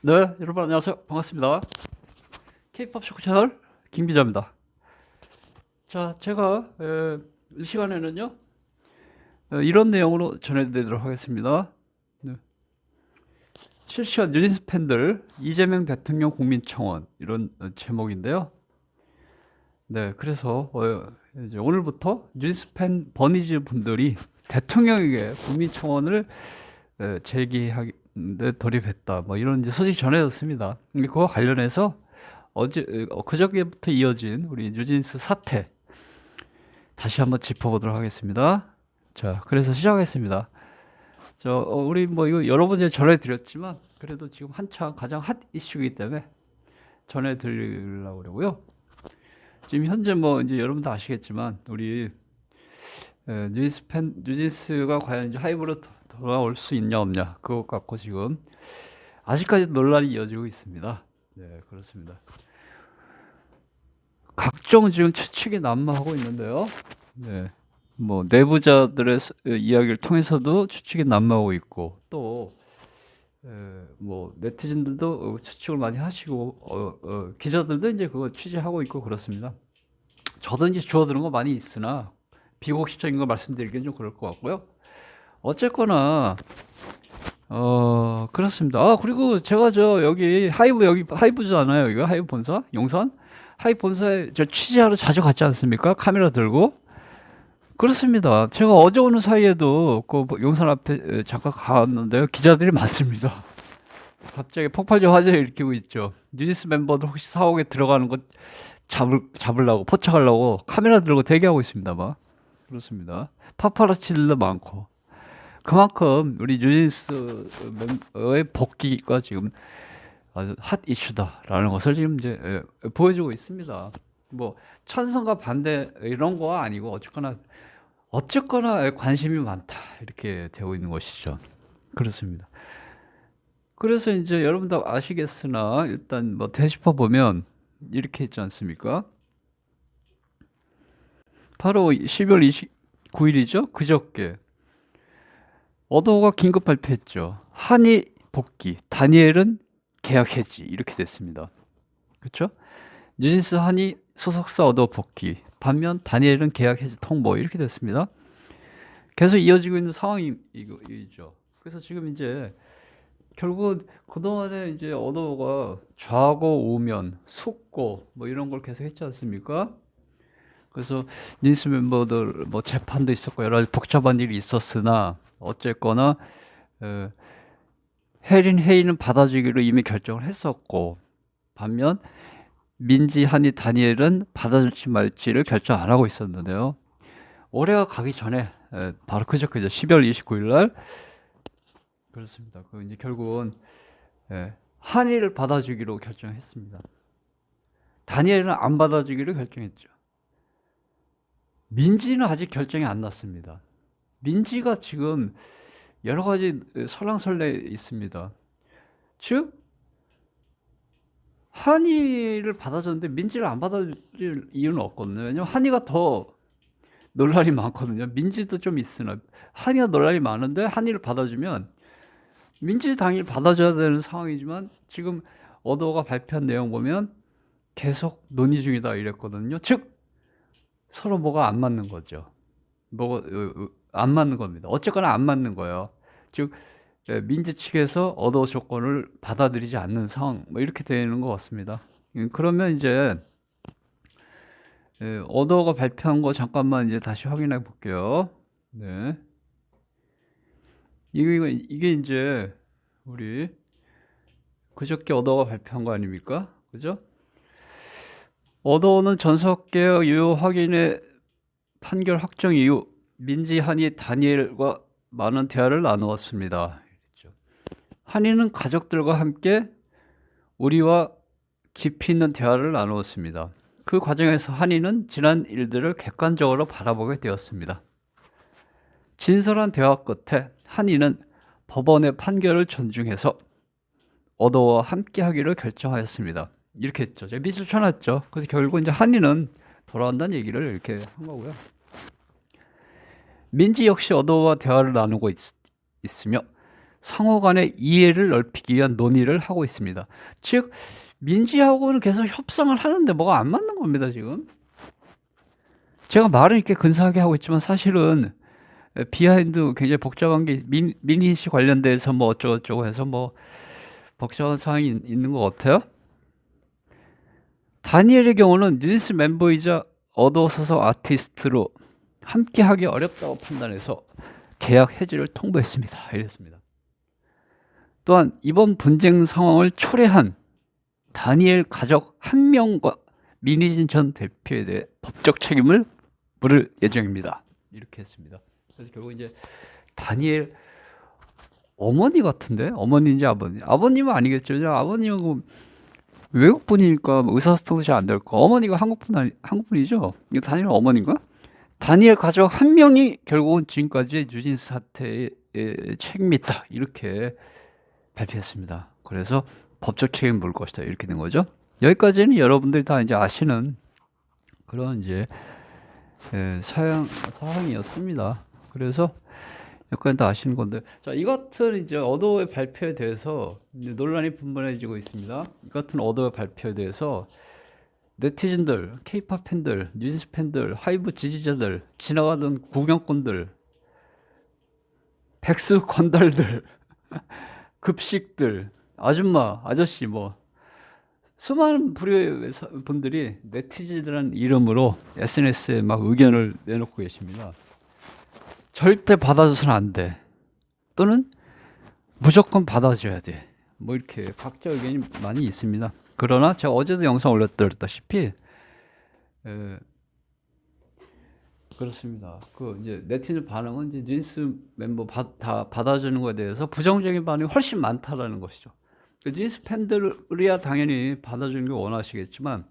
네, 여러분 안녕하세요. 반갑습니다. K-pop 쇼크 채널 김 기자입니다. 자, 제가 이 시간에는요 이런 내용으로 전해드리도록 하겠습니다. 네. 실시간 뉴진스 팬들 이재명 대통령 국민청원 이런 제목인데요. 네, 그래서 이제 오늘부터 뉴진스 팬 버니즈 분들이 대통령에게 국민청원을 제기하는데 돌입했다. 뭐 이런 이제 소식 전해졌습니다. 근데 그와 관련해서 그저께부터 이어진 우리 뉴진스 사태 다시 한번 짚어보도록 하겠습니다. 자, 그래서 시작하겠습니다. 우리 뭐 이거 여러 번 전해드렸지만 그래도 지금 한창 가장 핫 이슈이기 때문에 전해드리려고 그러고요. 지금 현재 뭐 이제 여러분도 아시겠지만 우리 뉴진스가 과연 이제 하이브로 돌아올 수 있냐 없냐 그것 갖고 지금 아직까지 논란이 이어지고 있습니다. 네, 그렇습니다. 각종 지금 추측이 난무하고 있는데요. 네. 뭐 내부자들의 이야기를 통해서도 추측이 난무하고 있고 또 뭐 네티즌들도 추측을 많이 하시고 기자들도 이제 그거 취재하고 있고 그렇습니다. 저도 이제 주워들은 거 많이 있으나 비공식적인 거 말씀드리기는 좀 그럴 것 같고요. 어쨌거나 그렇습니다. 아, 그리고 제가 여기 하이브잖아요. 여기가 하이브 본사 용산 하이브 본사에 저 취재하러 자주 갔지 않습니까? 카메라 들고. 그렇습니다. 제가 어제 오는 사이에도 그 용산 앞에 잠깐 갔는데요. 기자들이 많습니다. 갑자기 폭발적 화제를 일으키고 있죠. 뉴진스 멤버들 혹시 사옥에 들어가는 거 잡으려고, 포착하려고 카메라 들고 대기하고 있습니다. 막. 그렇습니다. 파파라치들도 많고. 그만큼 우리 뉴진스 멤버의 복귀가 지금 아주 핫 이슈다라는 것을 지금 이제 보여주고 있습니다. 뭐 찬성과 반대 이런 거 아니고 어쨌거나 관심이 많다 이렇게 되고 있는 것이죠. 그렇습니다. 그래서 이제 여러분도 아시겠으나 일단 뭐 되짚어 보면 이렇게 있지 않습니까? 바로 12월 29일이죠. 그저께 어도가 긴급 발표했죠. 한이 복귀, 다니엘은 계약 해지 이렇게 됐습니다. 그렇죠? 뉴진스 한이 소속사 어도 복귀, 반면 다니엘은 계약 해지 통보 이렇게 됐습니다. 계속 이어지고 있는 상황이죠. 그래서 지금 이제 결국 그동안에 이제 어도가 좌고 우면, 숙고 뭐 이런 걸 계속 했지 않습니까? 그래서 뉴진스 멤버들 뭐 재판도 있었고 여러 가지 복잡한 일이 있었으나 어쨌거나 에, 해린 회의는 받아주기로 이미 결정을 했었고 반면 민지, 한이, 다니엘은 받아줄지 말지를 결정 안 하고 있었는데요. 올해가 가기 전에 바로 그저께죠. 12월 29일 날 그렇습니다. 그 이제 결국은 한이를 받아주기로 결정했습니다. 다니엘은 안 받아주기로 결정했죠. 민지는 아직 결정이 안 났습니다. 민지가 지금 여러 가지 설랑설레 있습니다. 즉 한이를 받아줬는데 민지를 안 받아줄 이유는 없거든요. 왜냐면 한이가 더 논란이 많거든요. 민지도 좀 있으나 한이가 논란이 많은데 한이를 받아주면 민지 당일 받아줘야 되는 상황이지만 지금 어도가 발표한 내용 보면 계속 논의 중이다 이랬거든요. 즉 서로 뭐가 안 맞는 거죠. 뭐가 안 맞는 겁니다. 어쨌거나 안 맞는 거예요. 즉 민지 측에서 어도 조건을 받아들이지 않는 상황 뭐 이렇게 되는 것 같습니다. 그러면 이제 어도가 발표한 거 잠깐만 이제 다시 확인해 볼게요. 네. 이게 이제 우리 그저께 어도가 발표한 거 아닙니까? 그죠? 어도는 전속개혁 유효 확인의 판결 확정 이후 민지, 한이, 다니엘과 많은 대화를 나누었습니다. 한이는 가족들과 함께 우리와 깊이 있는 대화를 나누었습니다. 그 과정에서 한이는 지난 일들을 객관적으로 바라보게 되었습니다. 진솔한 대화 끝에 한이는 법원의 판결을 존중해서 어도와 함께 하기로 결정하였습니다. 이렇게 했죠. 제가 밑을 쳐놨죠. 그래서 결국 이제 한이는 돌아온다는 얘기를 이렇게 한 거고요. 민지 역시 어도와 대화를 나누고 있으며 상호 간의 이해를 넓히기 위한 논의를 하고 있습니다. 즉 민지하고는 계속 협상을 하는데 뭐가 안 맞는 겁니다, 지금. 제가 말은 이렇게 근사하게 하고 있지만 사실은 비하인드 굉장히 복잡한 게 민희 씨 관련돼서 뭐 어쩌고저쩌고 해서 뭐 복잡한 상황이 있는 것 같아요. 다니엘의 경우는 뉴진스 멤버이자 어도소서 아티스트로 함께하기 어렵다고 판단해서 계약 해지를 통보했습니다. 이랬습니다. 또한 이번 분쟁 상황을 초래한 다니엘 가족 한 명과 민희진 전 대표에 대해 법적 책임을 물을 예정입니다. 이렇게 했습니다. 그래서 결국 이제 다니엘 어머니 같은데? 어머니인지 아버님? 아버님은 아니겠죠. 아버님은 외국 분이니까 의사소통도 잘 안 될 거. 어머니가 한국분이죠. 이거 다니엘 어머니인가? 다니엘 가족 한 명이 결국은 지금까지의 뉴진스 사태에 책임이 있다. 이렇게 발표했습니다. 그래서 법적 책임 물 것이다. 이렇게 된 거죠. 여기까지는 여러분들이 다 이제 아시는 그런 이제 사항이었습니다. 그래서 여기까지 다 아시는 건데, 자, 이 같은 이제 어도의 발표에 대해서 논란이 분분해지고 있습니다. 이 같은 어도의 발표에 대해서 네티즌들, K-팝 팬들, 뉴진스 팬들, 하이브 지지자들, 지나가던 구경꾼들, 백수 건달들, 급식들, 아줌마, 아저씨 뭐 수많은 부류의 분들이 네티즌이라는 이름으로 SNS에 막 의견을 내놓고 계십니다. 절대 받아줘서는 안 돼. 또는 무조건 받아줘야 돼. 뭐 이렇게 각자 의견이 많이 있습니다. 그러나 제가 어제도 영상 올렸다시피 그렇습니다. 그 이제 네티즌 반응은 이제 뉴진스 멤버 다 받아주는 것에 대해서 부정적인 반응이 훨씬 많다라는 것이죠. 뉴진스 팬들이야 당연히 받아주는 게 원하시겠지만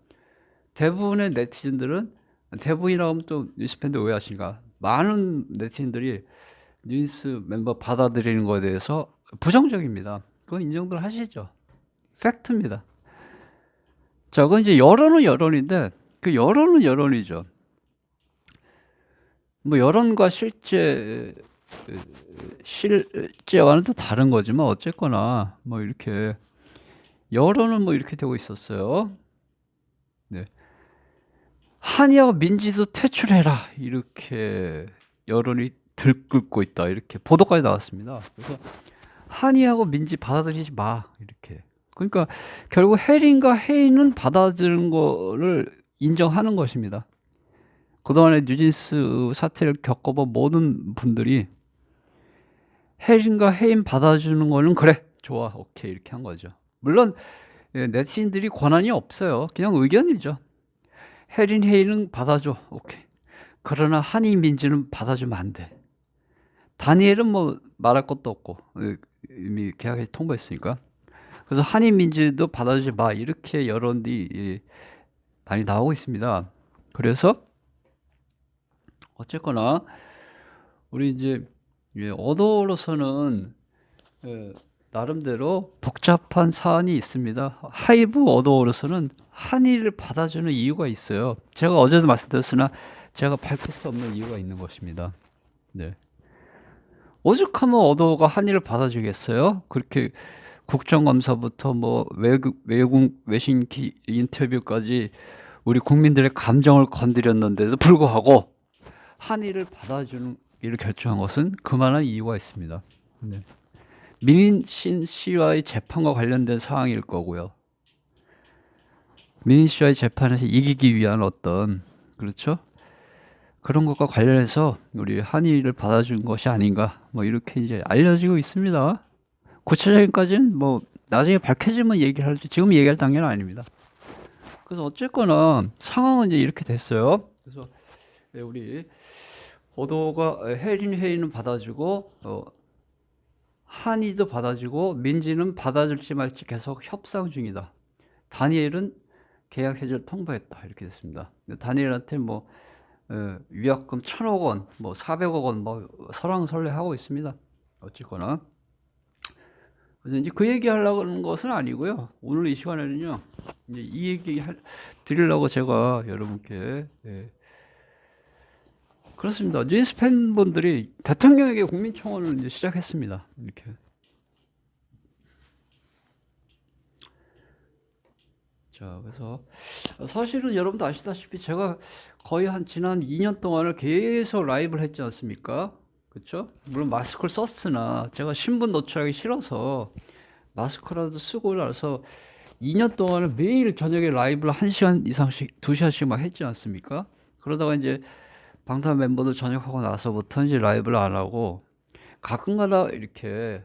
대부분의 네티즌들은 대부분이라고 하면 또 뉴진스 팬들 오해하시니까 많은 네티즌들이 뉴진스 멤버 받아들이는 것에 대해서 부정적입니다. 그건 인정들 하시죠. 팩트입니다. 자, 그건 이제 여론은 여론인데 그 여론은 여론이죠. 뭐 여론과 실제와는 또 다른 거지만 어쨌거나 뭐 이렇게 여론은 뭐 이렇게 되고 있었어요. 네. 한이하고 민지도 퇴출해라 이렇게 여론이 들끓고 있다 이렇게 보도까지 나왔습니다. 그래서 한이하고 민지 받아들이지 마 이렇게. 그러니까 결국 혜린과 혜인은 받아들이는 거를 인정하는 것입니다. 그동안에 뉴진스 사태를 겪어본 모든 분들이 혜린과 혜인 받아주는 거는 그래 좋아 오케이 이렇게 한 거죠. 물론 네티즌들이 권한이 없어요. 그냥 의견이죠. 혜린 혜인은 받아줘 오케이. 그러나 한이 민지는 받아주면 안 돼. 다니엘은 뭐 말할 것도 없고 이미 계약에 통보했으니까. 그래서 한이 민지도 받아주지 마 이렇게 여론이 많이 나오고 있습니다. 그래서 어쨌거나 우리 이제 어도로서는 나름대로 복잡한 사안이 있습니다. 하이브 어도로서는 한이를 받아주는 이유가 있어요. 제가 어제도 말씀드렸으나 제가 밝힐 수 없는 이유가 있는 것입니다. 네. 오죽하면 어도가 한이를 받아주겠어요? 그렇게 국정감사부터 뭐 외신 인터뷰까지 우리 국민들의 감정을 건드렸는데도 불구하고 한이를 받아주는 일을 결정한 것은 그만한 이유가 있습니다. 네. 민신 씨와의 재판과 관련된 사항일 거고요. 민신 씨와의 재판에서 이기기 위한 어떤 그렇죠? 그런 것과 관련해서 우리 한이를 받아준 것이 아닌가 뭐 이렇게 이제 알려지고 있습니다. 구체적인까지는 뭐 나중에 밝혀지면 얘기를 할지 지금 얘기할 단계는 아닙니다. 그래서 어쨌거나 상황은 이제 이렇게 됐어요. 그래서 우리 어도가 혜인은 받아주고 한이도 받아주고 민지는 받아줄지 말지 계속 협상 중이다. 다니엘은 계약 해지를 통보했다. 이렇게 됐습니다. 다니엘한테 뭐 위약금 1,000억 원, 뭐 400억 원, 뭐 설왕설래 하고 있습니다. 어쨌거나 그래서 이제 그 얘기하려고 하는 것은 아니고요. 오늘 이 시간에는요, 이제 이 얘기 드리려고 제가 여러분께 그렇습니다. 뉴진스 팬분들이 대통령에게 국민청원을 이제 시작했습니다. 이렇게 자, 그래서 사실은 여러분도 아시다시피 제가 거의 한 지난 2년 동안을 계속 라이브를 했지 않습니까? 그렇죠? 물론 마스크를 썼으나 제가 신분 노출하기 싫어서 마스크라도 쓰고 나서 2년 동안을 매일 저녁에 라이브를 1시간 이상씩, 2시간씩 막 했지 않습니까? 그러다가 이제 방탄 멤버들 전역하고 나서부터 이제 라이브를 안 하고 가끔가다 이렇게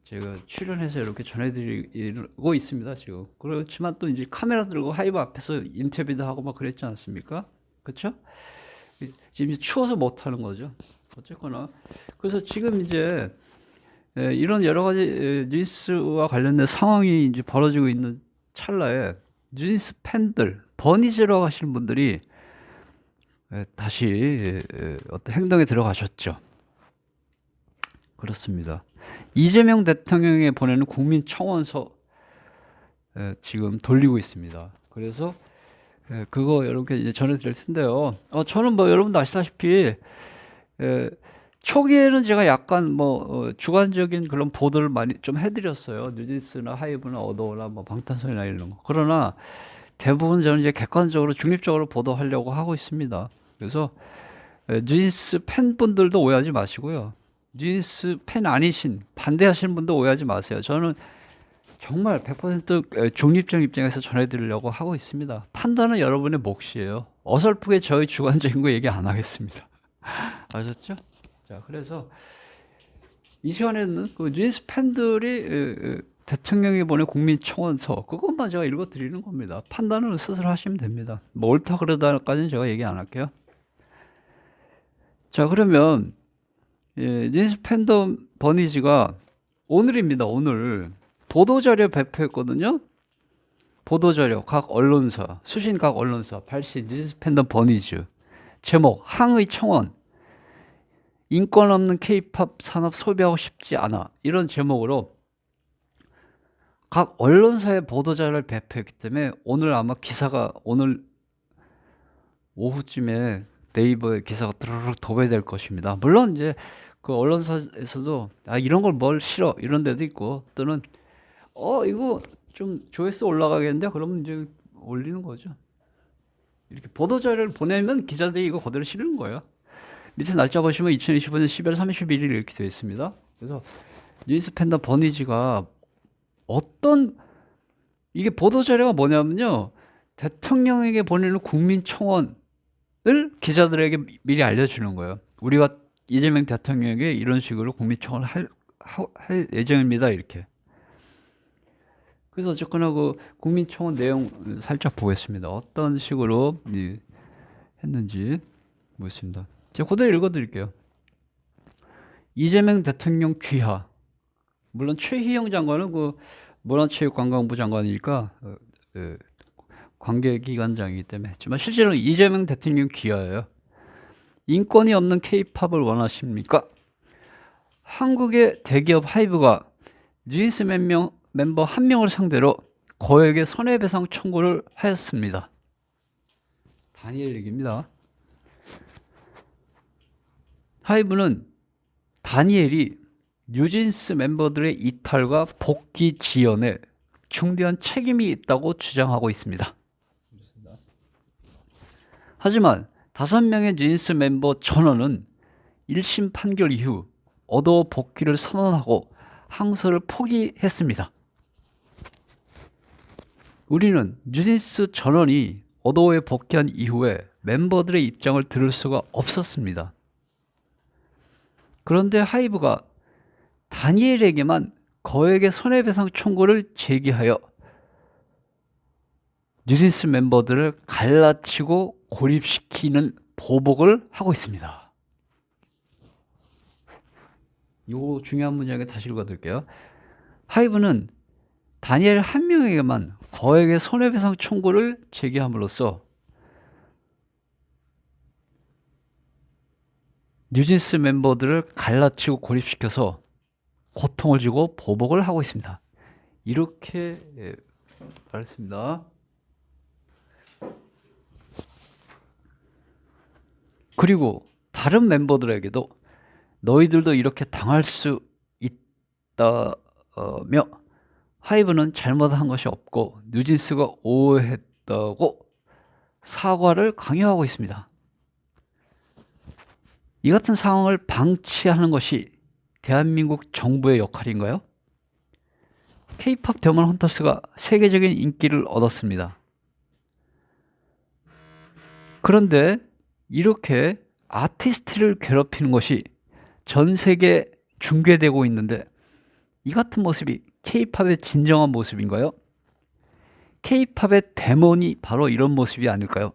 제가 출연해서 이렇게 전해드리고 있습니다, 지금. 그렇지만 또 이제 카메라 들고 하이브 앞에서 인터뷰도 하고 막 그랬지 않습니까? 그쵸? 지금 추워서 못 하는 거죠. 어쨌거나. 그래서 지금 이제 이런 여러 가지 뉴스와 관련된 상황이 이제 벌어지고 있는 찰나에 뉴진스 팬들, 버니즈라고 하시는 분들이 다시 어떤 행동에 들어가셨죠. 그렇습니다. 이재명 대통령에 보내는 국민청원서 지금 돌리고 있습니다. 그래서 그거 여러분께 이제 전해드릴 텐데요. 저는 뭐 여러분도 아시다시피 초기에는 제가 약간 뭐 주관적인 그런 보도를 많이 좀 해드렸어요. 뉴진스나 하이브나 어도나 뭐 방탄소년단 이런 거. 그러나 대부분 저는 이제 객관적으로 중립적으로 보도하려고 하고 있습니다. 그래서 뉴진스 팬분들도 오해하지 마시고요. 뉴진스 팬 아니신 반대하시는 분도 오해하지 마세요. 저는 정말 100% 중립적 입장에서 전해드리려고 하고 있습니다. 판단은 여러분의 몫이에요. 어설프게 저희 주관적인 거 얘기 안 하겠습니다. 아셨죠? 자, 그래서 이 시간에는 그 뉴진스 팬들이 대통령이 보낸 국민청원서 그것만 제가 읽어드리는 겁니다. 판단은 스스로 하시면 됩니다. 뭐 옳다 그러다까지는 제가 얘기 안 할게요. 자, 그러면 뉴진스 팬덤 버니지가 오늘입니다. 오늘 보도자료 발표했거든요. 보도자료 각 언론사, 수신 각 언론사, 발신 뉴진스 팬덤 버니즈 제목 항의 청원 인권 없는 K-팝 산업 소비하고 싶지 않아 이런 제목으로 각 언론사의 보도자료를 발표했기 때문에 오늘 아마 기사가 오늘 오후쯤에 네이버에 기사가 드르륵 도배될 것입니다. 물론 이제 그 언론사에서도 이런 걸 뭘 싫어 이런 데도 있고 또는 이거 좀 조회수 올라가겠는데 그러면 이제 올리는 거죠. 이렇게 보도자료를 보내면 기자들이 이거 그대로 실는 거예요. 밑에 날짜 보시면 2025년 12월 31일 이렇게 되어 있습니다. 그래서 뉴진스 팬덤 버니지가 이게 보도자료가 뭐냐면요. 대통령에게 보내는 국민청원을 기자들에게 미리 알려주는 거예요. 우리가 이재명 대통령에게 이런 식으로 국민청원을 할 예정입니다. 이렇게. 그래서 어쨌거나 그 국민청원 내용 살짝 보겠습니다. 어떤 식으로 했는지 보겠습니다. 제가 그대로 읽어드릴게요. 이재명 대통령 귀하. 물론 최희영 장관은 그 문화체육관광부 장관이니까 관계기관장이기 때문에 했지만 실제로는 이재명 대통령 귀하예요. 인권이 없는 K-팝을 원하십니까? 한국의 대기업 하이브가 뉴진스 멤버 한 명을 상대로 거액의 손해배상 청구를 하였습니다. 다니엘 얘기입니다. 하이브는 다니엘이 뉴진스 멤버들의 이탈과 복귀 지연에 중대한 책임이 있다고 주장하고 있습니다. 하지만 5명의 뉴진스 멤버 전원은 1심 판결 이후 어도어 복귀를 선언하고 항소를 포기했습니다. 우리는 뉴진스 전원이 어도어에 복귀한 이후에 멤버들의 입장을 들을 수가 없었습니다. 그런데 하이브가 다니엘에게만 거액의 손해배상 청구를 제기하여 뉴진스 멤버들을 갈라치고 고립시키는 보복을 하고 있습니다. 이 중요한 문장에 다시 읽어드릴게요. 하이브는 다니엘 한 명에게만 거액의 손해배상 청구를 제기함으로써 뉴진스 멤버들을 갈라치고 고립시켜서 고통을 주고 보복을 하고 있습니다. 이렇게 말했습니다. 그리고 다른 멤버들에게도 너희들도 이렇게 당할 수 있다며 하이브는 잘못한 것이 없고 뉴진스가 오해했다고 사과를 강요하고 있습니다. 이 같은 상황을 방치하는 것이 대한민국 정부의 역할인가요? K-팝 데몬 헌터스가 세계적인 인기를 얻었습니다. 그런데 이렇게 아티스트를 괴롭히는 것이 전 세계에 중계되고 있는데 이 같은 모습이 K-팝의 진정한 모습인가요? K-팝의 데몬이 바로 이런 모습이 아닐까요?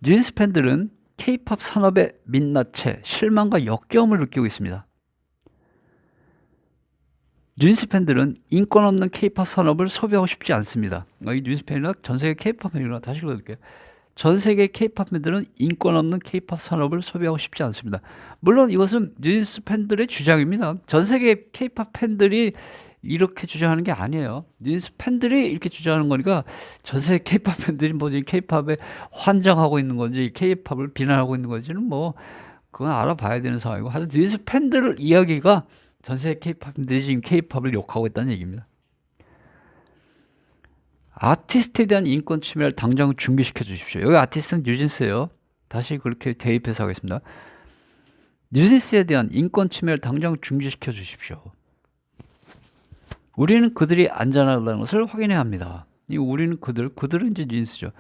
뉴진스 팬들은 K-팝 산업의 민낯에 실망과 역겨움을 느끼고 있습니다. 뉴진스 팬들은 인권 없는 K-팝 산업을 소비하고 싶지 않습니다. 이 뉴진스 팬이나 전 세계 K-팝 팬이나 다시 읽어드릴게요. 전 세계 K-팝 팬들은 인권 없는 K-팝 산업을 소비하고 싶지 않습니다. 물론 이것은 뉴진스 팬들의 주장입니다. 전 세계 K-팝 팬들이 이렇게 주장하는 게 아니에요. 뉴진스 팬들이 이렇게 주장하는 거니까 전 세계 K-팝 팬들이 뭐지 K-팝에 환장하고 있는 건지 K-팝을 비난하고 있는 건지는 뭐 그건 알아봐야 되는 상황이고 하여튼 뉴진스 팬들 이야기가 전 세계 K-팝 팬들이 지금 K-팝을 욕하고 있다는 얘기입니다. 아티스트에 대한 인권 침해를 당장 중지시켜 주십시오. 여기 아티스트는 뉴진스예요. 다시 그렇게 대입해서 하겠습니다. 뉴진스에 대한 인권 침해를 당장 중지시켜 주십시오. 우리는 그들이 안전하다는 것을 확인해야 합니다. 우리는 그들은 이제 뉴진스죠.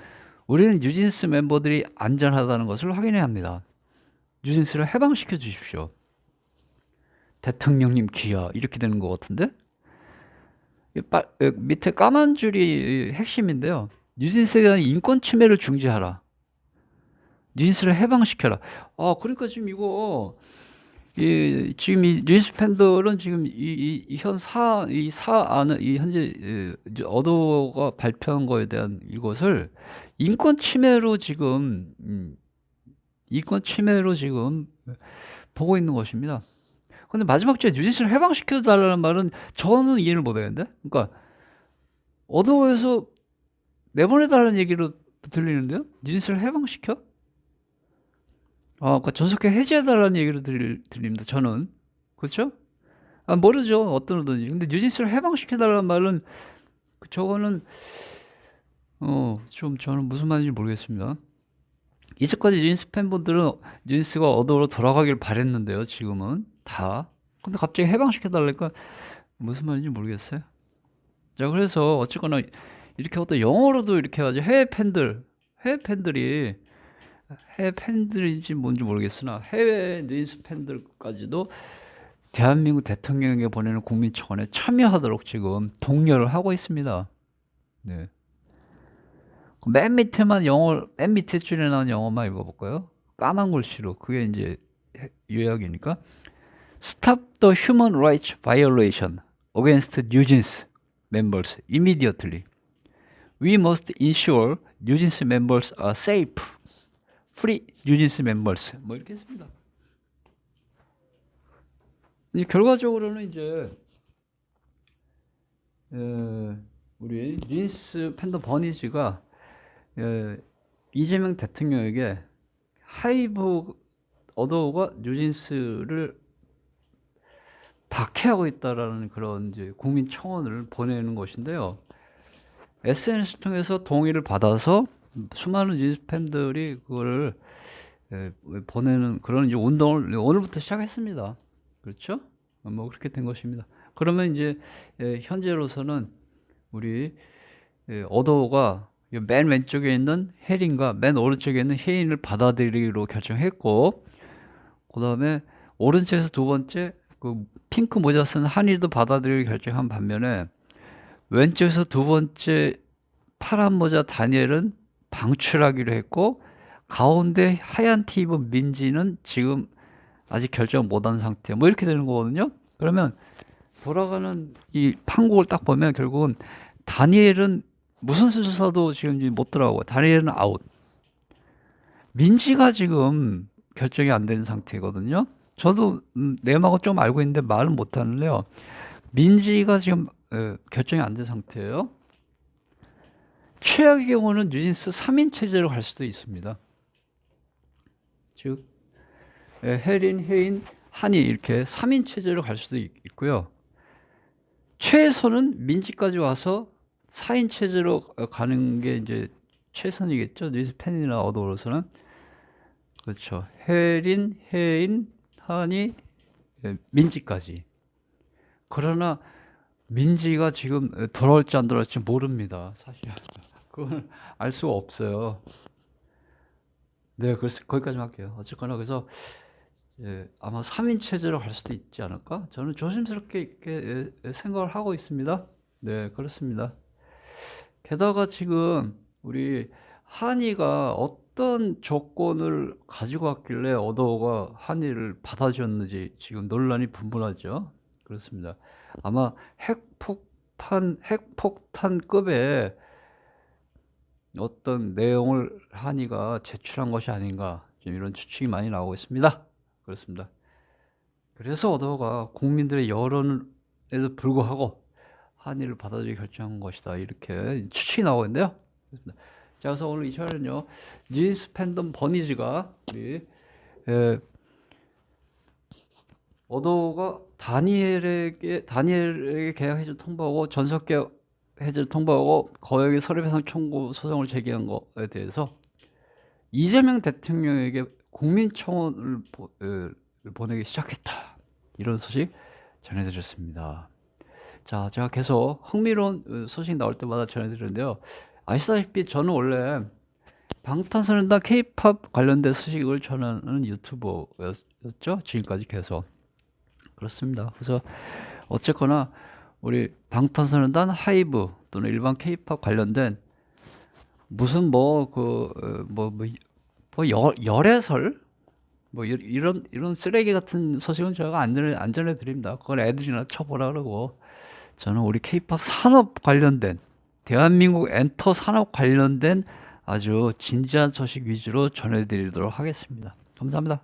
우리는 뉴진스 멤버들이 안전하다는 것을 확인해야 합니다. 뉴진스를 해방시켜 주십시오. 대통령님 귀하 이렇게 되는 것 같은데? 밑에 까만 줄이 핵심인데요. 뉴진스에 대한 인권 침해를 중지하라. 뉴진스를 해방시켜라. 그러니까 지금 이거 지금 이 뉴진스 팬들은 지금 이 사안을 현재 어도가 발표한 거에 대한 이것을 인권 침해로 지금 보고 있는 것입니다. 근데 마지막 주에 뉴진스를 해방시켜 달라는 말은 저는 이해를 못 하겠는데? 그러니까 어도에서 내보내 달라는 얘기로 들리는데요? 뉴진스를 해방시켜? 그러니까 전속회 해제해 달라는 얘기로 들립니다. 저는. 그렇죠? 모르죠. 어떤 어든지. 근데 뉴진스를 해방시켜 달라는 말은 저거는 좀 저는 무슨 말인지 모르겠습니다. 이제까지 뉴진스 팬분들은 뉴진스가 어도로 돌아가길 바랬는데요. 지금은 다. 근데 갑자기 해방시켜달라니까 무슨 말인지 모르겠어요. 자, 그래서 어쨌거나 이렇게 어떤 영어로도 이렇게 해가지고 해외 팬들인지 뭔지 모르겠으나 해외 뉴진스 팬들까지도 대한민국 대통령에게 보내는 국민청원에 참여하도록 지금 독려를 하고 있습니다. 네. 맨 밑에 줄에 나온 영어만 읽어볼까요? 까만 글씨로. 그게 이제 요약이니까. Stop the human rights violation against NewJeans members immediately. We must ensure NewJeans members are safe. Free NewJeans members. 뭐 이렇게 했습니다. 결과적으로는 이제 우리 뉴진스 팬더 버니즈가 이재명 대통령에게 하이브 어도가 뉴진스를 박해하고 있다라는 그런 이제 국민 청원을 보내는 것인데요. SNS를 통해서 동의를 받아서 수많은 뉴진스 팬들이 그거를 보내는 그런 이제 운동을 오늘부터 시작했습니다. 그렇죠? 뭐 그렇게 된 것입니다. 그러면 이제 현재로서는 우리 어도가 맨 왼쪽에 있는 혜린과 맨 오른쪽에 있는 혜인을 받아들이기로 결정했고, 그 다음에 오른쪽에서 두 번째 그 핑크 모자 쓴 한이도 받아들이기로 결정한 반면에 왼쪽에서 두 번째 파란 모자 다니엘은 방출하기로 했고, 가운데 하얀 티 입은 민지는 지금 아직 결정 못한 상태예요. 뭐 이렇게 되는 거거든요. 그러면 돌아가는 이 판국을 딱 보면 결국은 다니엘은 무슨 수사도 지금 못 들어가고 다니엘은 아웃. 민지가 지금 결정이 안 되는 상태거든요. 저도 내막은 좀 알고 있는데 말은 못 하는데요. 민지가 지금 결정이 안 된 상태예요. 최악의 경우는 뉴진스 3인 체제로 갈 수도 있습니다. 즉 혜린, 혜인, 한이 이렇게 3인 체제로 갈 수도 있고요. 최선은 민지까지 와서 4인 체제로 가는 게 이제 최선이겠죠. 뉴스팬이나 어도로서는. 그렇죠. 혜린, 혜인, 한이, 민지까지. 그러나 민지가 지금 돌아올지 안 돌아올지 모릅니다. 사실 그건 알 수가 없어요. 네, 그래서 거기까지만 할게요. 어쨌거나 그래서 아마 3인 체제로 갈 수도 있지 않을까? 저는 조심스럽게 이렇게 생각을 하고 있습니다. 네, 그렇습니다. 게다가 지금 우리 한이가 어떤 조건을 가지고 왔길래 어도가 한이를 받아줬는지 지금 논란이 분분하죠. 그렇습니다. 아마 핵폭탄급의 어떤 내용을 한이가 제출한 것이 아닌가, 지금 이런 추측이 많이 나오고 있습니다. 그렇습니다. 그래서 어도가 국민들의 여론에도 불구하고 한이를 받아들이기 결정한 것이다, 이렇게 추측이 나오고 있는데요. 그렇습니다. 자, 그래서 오늘 이 시간은요, 뉴스 팬덤 버니즈가 우리 어도가 다니엘에게 계약 해지를 통보하고 전속 계약 해지를 통보하고 거액의 손해배상 청구 소송을 제기한 것에 대해서 이재명 대통령에게 국민청원을 보내기 시작했다, 이런 소식 전해드렸습니다. 자, 제가 계속 흥미로운 소식 나올 때마다 전해드리는데요. 아시다시피 저는 원래 방탄소년단 K-팝 관련된 소식을 전하는 유튜버였죠. 지금까지 계속. 그렇습니다. 그래서 어쨌거나 우리 방탄소년단 하이브 또는 일반 K-팝 관련된 무슨 열애설 이런 쓰레기 같은 소식은 제가 안 전해드립니다. 그걸 애들이나 쳐보라 그러고, 저는 우리 K-팝 산업 관련된, 대한민국 엔터 산업 관련된 아주 진지한 소식 위주로 전해드리도록 하겠습니다. 감사합니다.